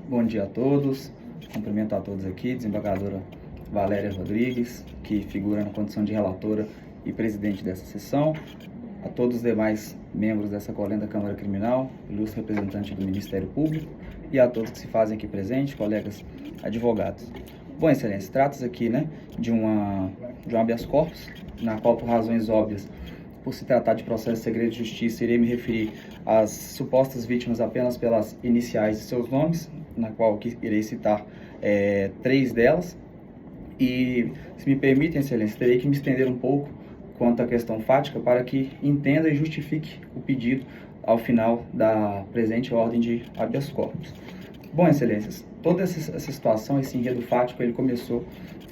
Bom dia a todos, cumprimento a todos aqui, desembargadora Valéria Rodrigues, que figura na condição de relatora e presidente dessa sessão, a todos os demais membros dessa colenda Câmara Criminal, ilustre representante do Ministério Público e a todos que se fazem aqui presentes, colegas advogados. Bom, excelência, trata-se aqui de um habeas corpus, na qual, por razões óbvias, por se tratar de processo de segredo de justiça, irei me referir às supostas vítimas apenas pelas iniciais de seus nomes, na qual irei citar 3 delas. E, se me permitem, excelência, terei que me estender um pouco quanto à questão fática para que entenda e justifique o pedido ao final da presente ordem de habeas corpus. Bom, excelências, toda essa situação, esse enredo fático, ele começou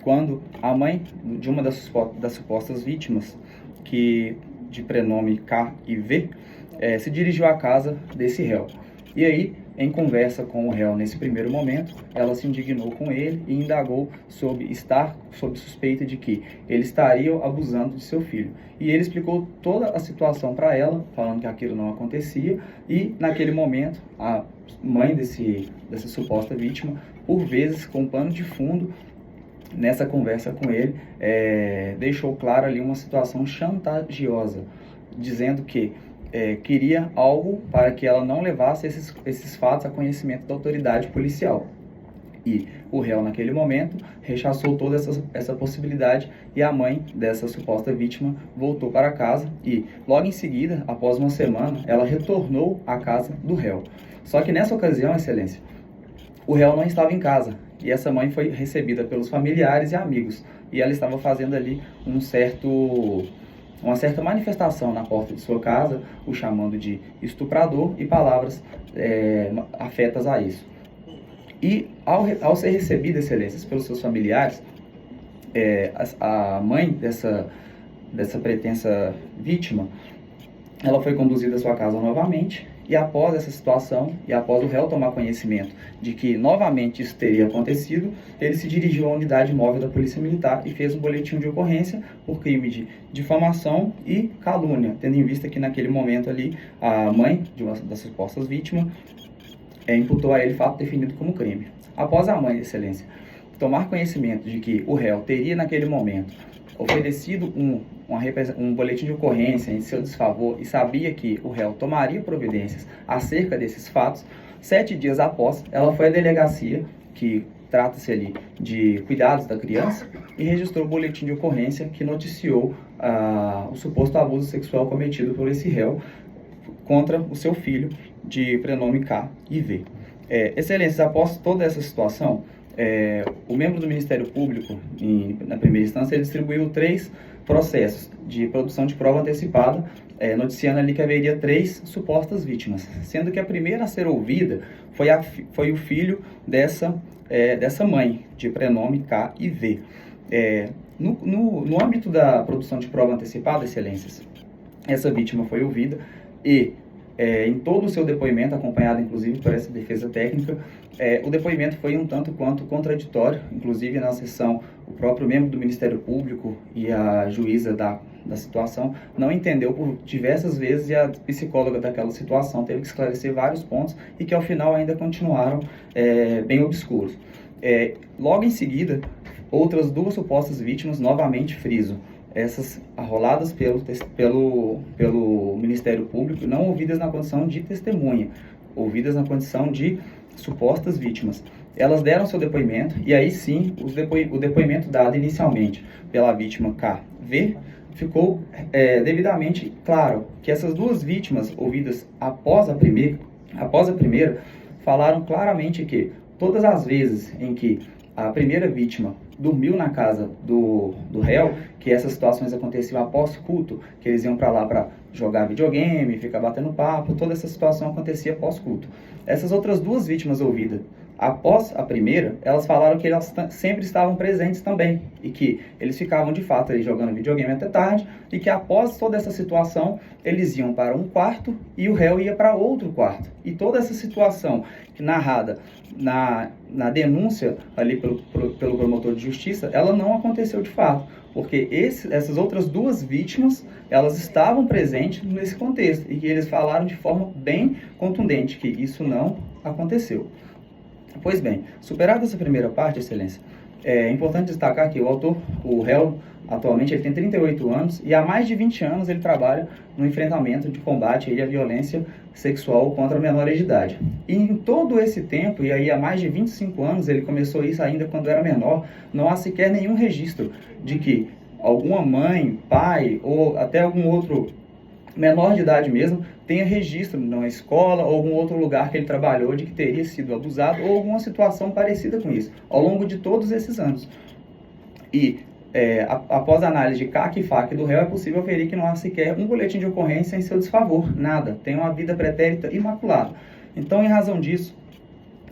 quando a mãe de uma das supostas vítimas, que de prenome K e V, se dirigiu à casa desse réu. E aí, em conversa com o réu nesse primeiro momento, ela se indignou com ele e indagou sobre estar sob suspeita de que ele estaria abusando de seu filho. E ele explicou toda a situação para ela, falando que aquilo não acontecia, e naquele momento a mãe dessa suposta vítima, por vezes com pano de fundo, nessa conversa com ele, deixou claro ali uma situação chantagiosa, dizendo que queria algo para que ela não levasse esses fatos a conhecimento da autoridade policial. E o réu, naquele momento, rechaçou toda essa possibilidade e a mãe dessa suposta vítima voltou para casa e, logo em seguida, após uma semana, ela retornou à casa do réu. Só que nessa ocasião, excelência, o réu não estava em casa e essa mãe foi recebida pelos familiares e amigos e ela estava fazendo ali uma certa manifestação na porta de sua casa, o chamando de estuprador e palavras afetas a isso. E ao ser recebida, excelências, pelos seus familiares, a mãe dessa pretensa vítima, ela foi conduzida à sua casa novamente. E após essa situação, e após o réu tomar conhecimento de que novamente isso teria acontecido, ele se dirigiu à unidade móvel da Polícia Militar e fez um boletim de ocorrência por crime de difamação e calúnia, tendo em vista que naquele momento ali a mãe de uma das supostas vítimas imputou a ele fato definido como crime. Após a mãe, excelência, tomar conhecimento de que o réu teria naquele momento oferecido um boletim de ocorrência em seu desfavor e sabia que o réu tomaria providências acerca desses fatos, 7 dias após, ela foi à delegacia, que trata-se ali de cuidados da criança, e registrou o boletim de ocorrência que noticiou o suposto abuso sexual cometido por esse réu contra o seu filho de prenome K e V. Excelências, após toda essa situação, o membro do Ministério Público, na primeira instância, ele distribuiu 3 processos de produção de prova antecipada, noticiando ali que haveria 3 supostas vítimas, sendo que a primeira a ser ouvida foi o filho dessa mãe, de prenome K e V. No âmbito da produção de prova antecipada, excelências, essa vítima foi ouvida e, em todo o seu depoimento, acompanhado inclusive por essa defesa técnica, o depoimento foi um tanto quanto contraditório. Inclusive na sessão, o próprio membro do Ministério Público e a juíza da situação não entendeu por diversas vezes, e a psicóloga daquela situação teve que esclarecer vários pontos e que ao final ainda continuaram bem obscuros. Logo em seguida, outras 2 supostas vítimas, novamente friso, essas arroladas pelo Ministério Público, não ouvidas na condição de testemunha, ouvidas na condição de supostas vítimas. Elas deram seu depoimento e aí sim o depoimento dado inicialmente pela vítima KV ficou devidamente claro que essas 2 vítimas ouvidas após a primeira falaram claramente que todas as vezes em que a primeira vítima dormiu na casa do réu, que essas situações aconteciam após culto, que eles iam para lá para jogar videogame, ficar batendo papo, toda essa situação acontecia após culto. Essas outras 2 vítimas ouvidas após a primeira, elas falaram que elas sempre estavam presentes também, e que eles ficavam de fato aí jogando videogame até tarde, e que após toda essa situação, eles iam para um quarto e o réu ia para outro quarto. E toda essa situação narrada na denúncia ali pelo promotor de justiça, ela não aconteceu de fato, porque essas outras 2 vítimas, elas estavam presentes nesse contexto, e que eles falaram de forma bem contundente que isso não aconteceu. Pois bem, superada essa primeira parte, Excelência, é importante destacar que o réu, atualmente ele tem 38 anos e há mais de 20 anos ele trabalha no enfrentamento de combate à violência sexual contra menores de idade. E em todo esse tempo, e aí há mais de 25 anos, ele começou isso ainda quando era menor, não há sequer nenhum registro de que alguma mãe, pai ou até algum outro menor de idade mesmo tenha registro na escola ou algum outro lugar que ele trabalhou de que teria sido abusado ou alguma situação parecida com isso, ao longo de todos esses anos. E após a análise de CAC e FAQ do réu, é possível aferir que não há sequer um boletim de ocorrência em seu desfavor, nada, tem uma vida pretérita imaculada. Então, em razão disso,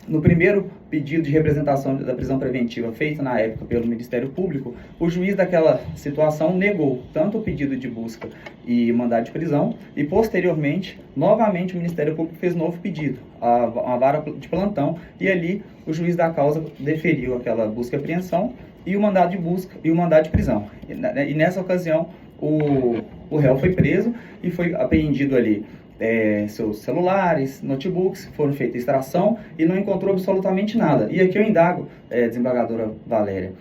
no primeiro pedido de representação da prisão preventiva feito na época pelo Ministério Público, o juiz daquela situação negou tanto o pedido de busca e mandado de prisão e, posteriormente, novamente o Ministério Público fez novo pedido, a vara de plantão, e ali o juiz da causa deferiu aquela busca e apreensão e o mandado de busca e o mandado de prisão. E nessa ocasião, o réu foi preso e foi apreendido ali seus celulares, notebooks, foram feita extração e não encontrou absolutamente nada. E aqui eu indago, desembargadora Valéria,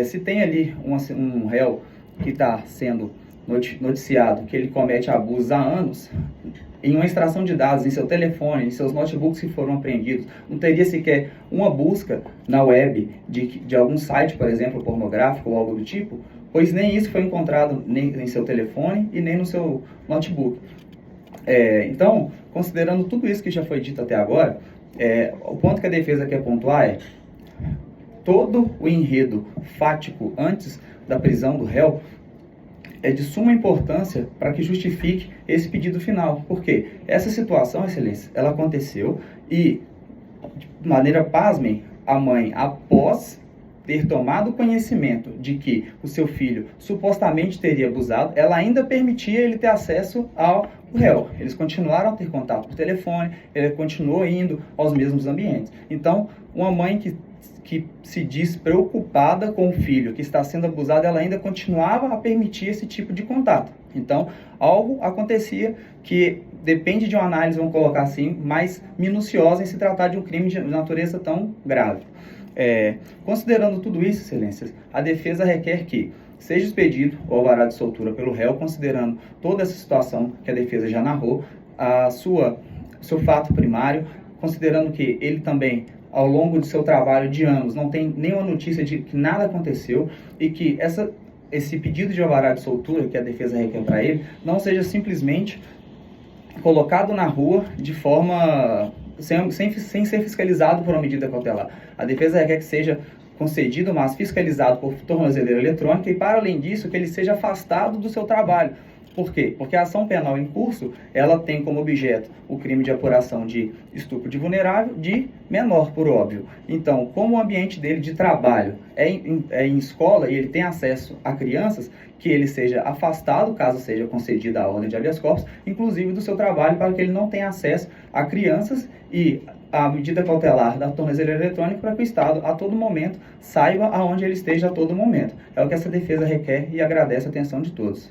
se tem ali um réu que está sendo noticiado que ele comete abusos há anos, em uma extração de dados em seu telefone, em seus notebooks que foram apreendidos, não teria sequer uma busca na web de algum site, por exemplo, pornográfico ou algo do tipo? Pois nem isso foi encontrado nem em seu telefone e nem no seu notebook. Então, considerando tudo isso que já foi dito até agora, o ponto que a defesa quer pontuar é todo o enredo fático antes da prisão do réu é de suma importância para que justifique esse pedido final. Porque essa situação, Excelência, ela aconteceu e, de maneira pasmem, a mãe, após ter tomado conhecimento de que o seu filho supostamente teria abusado, ela ainda permitia ele ter acesso ao réu. Eles continuaram a ter contato por telefone, ele continuou indo aos mesmos ambientes. Então, uma mãe que se diz preocupada com o filho que está sendo abusado, ela ainda continuava a permitir esse tipo de contato. Então, algo acontecia que depende de uma análise, vamos colocar assim, mais minuciosa em se tratar de um crime de natureza tão grave. Considerando tudo isso, Excelências, a defesa requer que seja expedido o alvará de soltura pelo réu, considerando toda essa situação que a defesa já narrou, seu fato primário, considerando que ele também, ao longo de seu trabalho de anos, não tem nenhuma notícia de que nada aconteceu e que esse pedido de alvará de soltura que a defesa requer para ele não seja simplesmente colocado na rua de forma sem ser fiscalizado por uma medida cautelar. A defesa requer que seja concedido, mas fiscalizado por tornozeleira eletrônica e, para além disso, que ele seja afastado do seu trabalho. Por quê? Porque a ação penal em curso, ela tem como objeto o crime de apuração de estupro de vulnerável de menor, por óbvio. Então, como o ambiente dele de trabalho é em escola e ele tem acesso a crianças, que ele seja afastado, caso seja concedida a ordem de habeas corpus, inclusive do seu trabalho, para que ele não tenha acesso a crianças e a medida cautelar da tornozeleira eletrônica para que o Estado, a todo momento, saiba aonde ele esteja a todo momento. É o que essa defesa requer e agradece a atenção de todos.